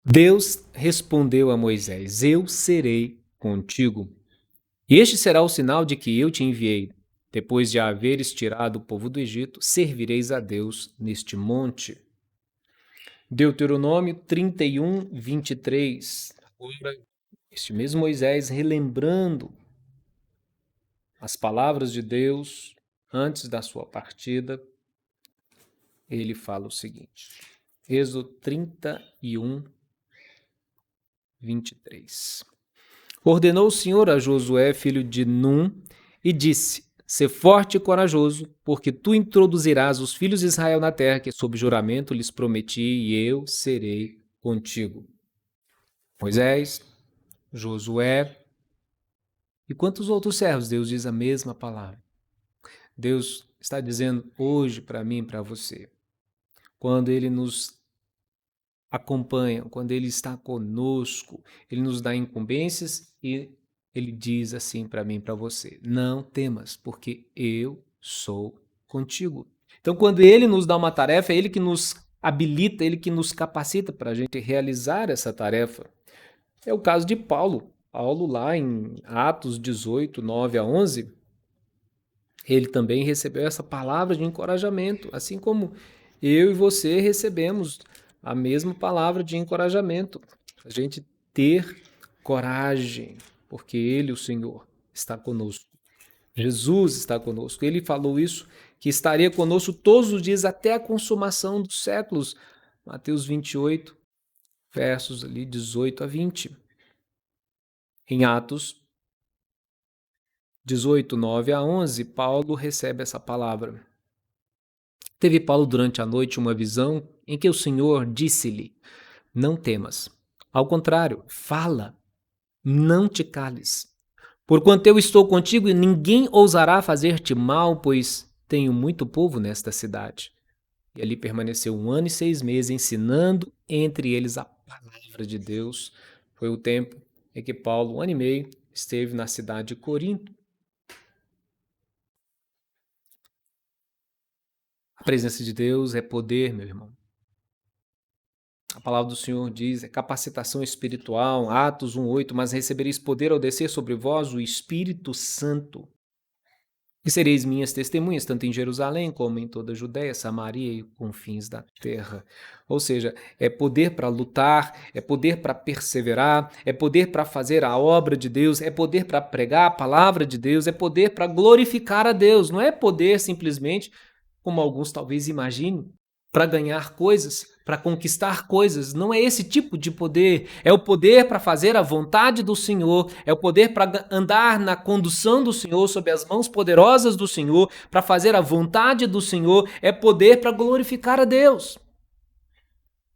Deus respondeu a Moisés: Eu serei contigo. E este será o sinal de que eu te enviei. Depois de haveres tirado o povo do Egito, servireis a Deus neste monte. Deuteronômio 31:23. Agora, este mesmo Moisés relembrando as palavras de Deus antes da sua partida, ele fala o seguinte. Êxodo 31:23. Ordenou o Senhor a Josué, filho de Num, e disse: Sê forte e corajoso, porque tu introduzirás os filhos de Israel na terra que, sob juramento, lhes prometi, e eu serei contigo. Moisés, Josué e quantos outros servos? Deus diz a mesma palavra. Deus está dizendo hoje para mim e para você, quando Ele nos acompanha, quando Ele está conosco, Ele nos dá incumbências e Ele diz assim para mim e para você: não temas, porque eu sou contigo. Então, quando Ele nos dá uma tarefa, é Ele que nos habilita, Ele que nos capacita para a gente realizar essa tarefa. É o caso de Paulo. Paulo, lá em Atos 18, 9-11, ele também recebeu essa palavra de encorajamento, assim como eu e você recebemos a mesma palavra de encorajamento. A gente ter coragem, porque Ele, o Senhor, está conosco. Jesus está conosco. Ele falou isso, que estaria conosco todos os dias até a consumação dos séculos. Mateus 28, versos ali 18-20. Em Atos 18, 9-11, Paulo recebe essa palavra. Teve Paulo durante a noite uma visão em que o Senhor disse-lhe: não temas. Ao contrário, fala, não te cales. Porquanto eu estou contigo e ninguém ousará fazer-te mal, pois tenho muito povo nesta cidade. E ali permaneceu 1 ano e 6 meses, ensinando entre eles a palavra de Deus. Foi o tempo em que Paulo, 1 ano e meio, esteve na cidade de Corinto. A presença de Deus é poder, meu irmão. A palavra do Senhor diz, é capacitação espiritual, Atos 1:8, mas recebereis poder ao descer sobre vós o Espírito Santo. E sereis minhas testemunhas, tanto em Jerusalém como em toda a Judéia, Samaria e confins da terra. Ou seja, é poder para lutar, é poder para perseverar, é poder para fazer a obra de Deus, é poder para pregar a palavra de Deus, é poder para glorificar a Deus. Não é poder simplesmente, como alguns talvez imaginem, para ganhar coisas, para conquistar coisas. Não é esse tipo de poder. É o poder para fazer a vontade do Senhor, é o poder para andar na condução do Senhor, sob as mãos poderosas do Senhor, para fazer a vontade do Senhor, é poder para glorificar a Deus.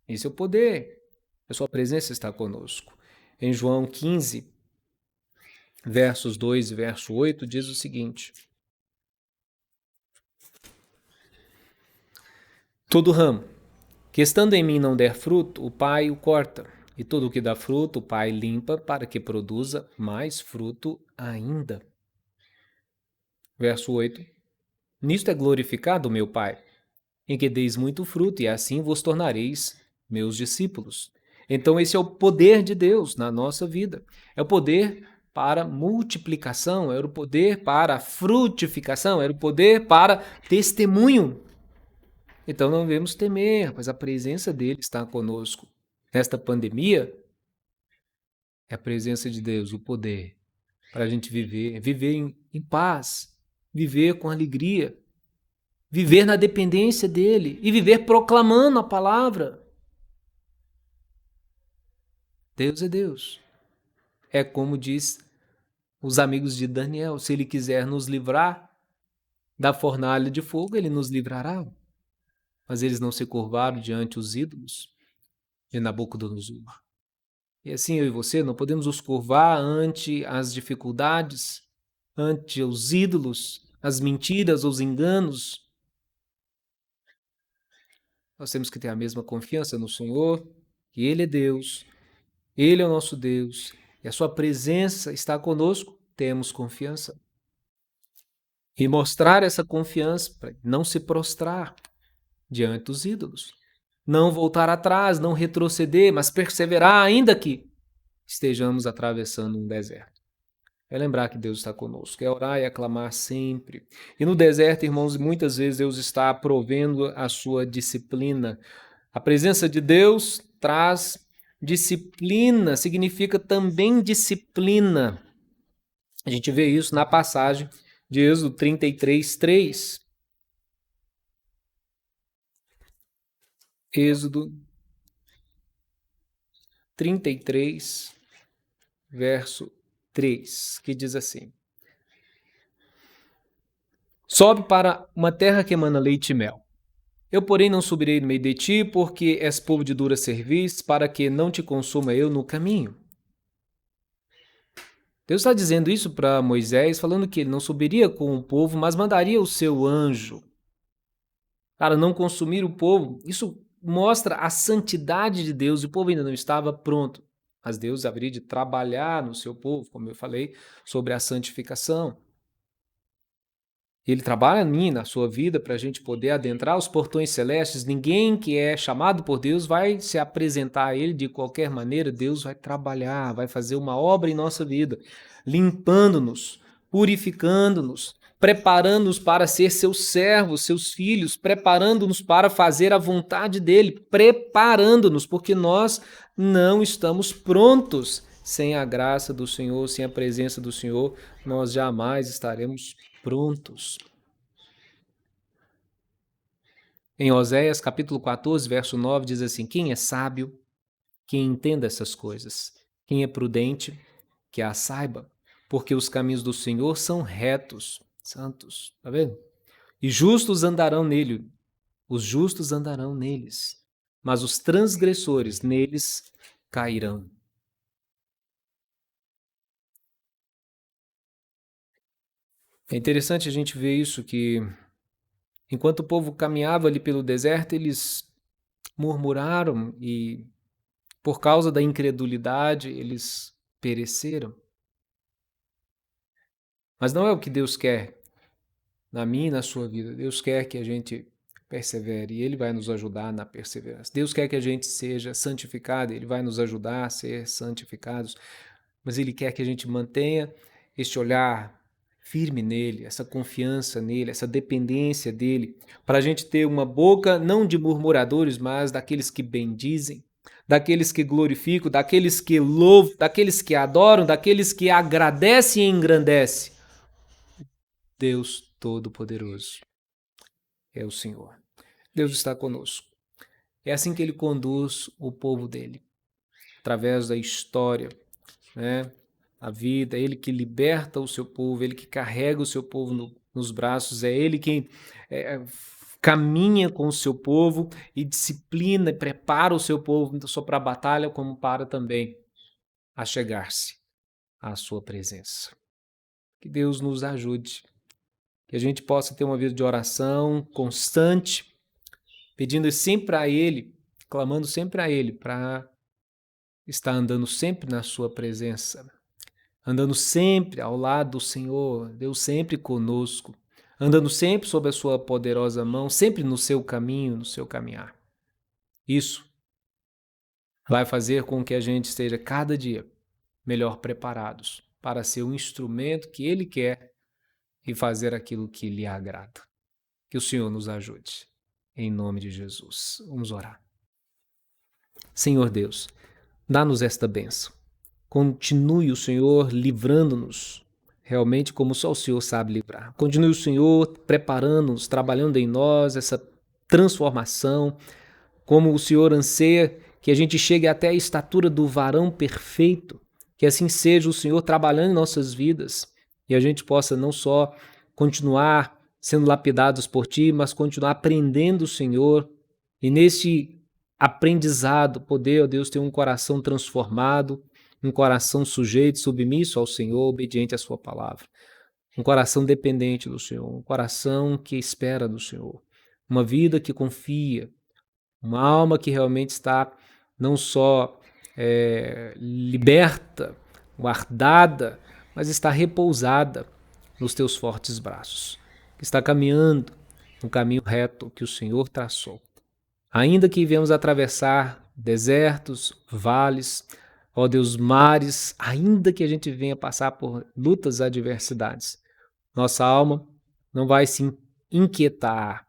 Esse é o poder. A sua presença está conosco. Em João 15, versos 2 e verso 8, diz o seguinte: todo ramo que estando em mim não der fruto, o Pai o corta, e todo o que dá fruto, o Pai limpa, para que produza mais fruto ainda. Verso 8: nisto é glorificado o meu Pai, em que deis muito fruto, e assim vos tornareis meus discípulos. Então esse é o poder de Deus na nossa vida. É o poder para multiplicação, é o poder para frutificação, é o poder para testemunho. Então não devemos temer, pois a presença dele está conosco. Nesta pandemia, é a presença de Deus, o poder, para a gente viver em paz, viver com alegria, viver na dependência dele e viver proclamando a palavra. Deus é Deus. É como diz os amigos de Daniel, se ele quiser nos livrar da fornalha de fogo, ele nos livrará. Mas eles não se curvaram diante os ídolos de Nabucodonosor. E assim eu e você não podemos nos curvar ante as dificuldades, ante os ídolos, as mentiras, os enganos. Nós temos que ter a mesma confiança no Senhor, que Ele é Deus, Ele é o nosso Deus, e a sua presença está conosco, temos confiança. E mostrar essa confiança para não se prostrar diante dos ídolos. Não voltar atrás, não retroceder, mas perseverar ainda que estejamos atravessando um deserto. É lembrar que Deus está conosco, é orar e aclamar sempre. E no deserto, irmãos, muitas vezes Deus está provendo a sua disciplina. A presença de Deus traz disciplina, significa também disciplina. A gente vê isso na passagem de Êxodo 33, 3. Êxodo 33, verso 3, que diz assim: sobe para uma terra que emana leite e mel. Eu, porém, não subirei no meio de ti, porque és povo de dura cerviz, para que não te consuma eu no caminho. Deus está dizendo isso para Moisés, falando que ele não subiria com o povo, mas mandaria o seu anjo para não consumir o povo. Isso mostra a santidade de Deus, e o povo ainda não estava pronto. Mas Deus haveria de trabalhar no seu povo, como eu falei, sobre a santificação. Ele trabalha em mim, na sua vida, para a gente poder adentrar os portões celestes. Ninguém que é chamado por Deus vai se apresentar a Ele de qualquer maneira. Deus vai trabalhar, vai fazer uma obra em nossa vida, limpando-nos, purificando-nos, preparando-nos para ser seus servos, seus filhos, preparando-nos para fazer a vontade dEle, preparando-nos, porque nós não estamos prontos. Sem a graça do Senhor, sem a presença do Senhor, nós jamais estaremos prontos. Em Oséias, capítulo 14, verso 9, diz assim: quem é sábio, que entenda essas coisas. Quem é prudente, que a saiba, porque os caminhos do Senhor são retos, santos. Tá vendo? E justos andarão nele, os justos andarão neles, mas os transgressores neles cairão. É interessante a gente ver isso, que enquanto o povo caminhava ali pelo deserto, eles murmuraram e, por causa da incredulidade, eles pereceram. Mas não é o que Deus quer na minha e na sua vida. Deus quer que a gente persevere e Ele vai nos ajudar na perseverança. Deus quer que a gente seja santificado, Ele vai nos ajudar a ser santificados. Mas Ele quer que a gente mantenha este olhar firme nele, essa confiança nele, essa dependência dele, para a gente ter uma boca não de murmuradores, mas daqueles que bendizem, daqueles que glorificam, daqueles que louvam, daqueles que adoram, daqueles que agradecem e engrandecem. Deus Todo-Poderoso é o Senhor. Deus está conosco. É assim que ele conduz o povo dele, através da história, né? A vida, é ele que liberta o seu povo, ele que carrega o seu povo nos braços, é ele quem caminha com o seu povo e disciplina e prepara o seu povo não só para a batalha, como para também a chegar-se à sua presença. Que Deus nos ajude, que a gente possa ter uma vida de oração constante, pedindo sempre a Ele, clamando sempre a Ele para estar andando sempre na sua presença, andando sempre ao lado do Senhor, Deus sempre conosco, andando sempre sob a sua poderosa mão, sempre no seu caminho, no seu caminhar. Isso vai fazer com que a gente esteja cada dia melhor preparados para ser um instrumento que Ele quer e fazer aquilo que lhe agrada. Que o Senhor nos ajude. Em nome de Jesus. Vamos orar. Senhor Deus, dá-nos esta bênção. Continue o Senhor livrando-nos, realmente como só o Senhor sabe livrar. Continue o Senhor preparando-nos, trabalhando em nós essa transformação, como o Senhor anseia que a gente chegue até a estatura do varão perfeito, que assim seja o Senhor trabalhando em nossas vidas e a gente possa não só continuar sendo lapidados por Ti, mas continuar aprendendo o Senhor e nesse aprendizado poder, ó Deus, ter um coração transformado, um coração sujeito, submisso ao Senhor, obediente à Sua palavra. Um coração dependente do Senhor, um coração que espera do Senhor. Uma vida que confia, uma alma que realmente está não só liberta, guardada, mas está repousada nos Teus fortes braços. Que está caminhando no caminho reto que o Senhor traçou. Ainda que venhamos atravessar desertos, vales, ó Deus, mares, ainda que a gente venha passar por lutas e adversidades, nossa alma não vai se inquietar,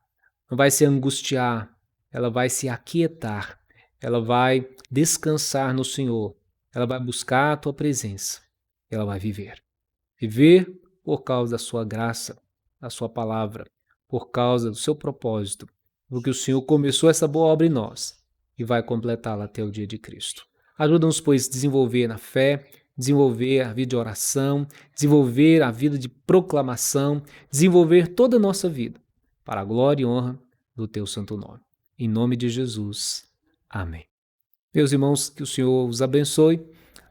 não vai se angustiar, ela vai se aquietar, ela vai descansar no Senhor, ela vai buscar a Tua presença, ela vai viver. Viver por causa da Sua graça, da Sua palavra, por causa do Seu propósito, porque o Senhor começou essa boa obra em nós e vai completá-la até o dia de Cristo. Ajuda-nos, pois, a desenvolver na fé, desenvolver a vida de oração, desenvolver a vida de proclamação, desenvolver toda a nossa vida para a glória e honra do Teu santo nome. Em nome de Jesus. Amém. Meus irmãos, que o Senhor os abençoe.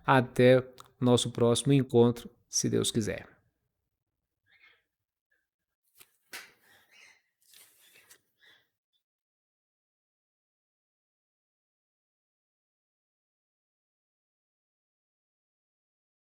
Até o nosso próximo encontro, se Deus quiser.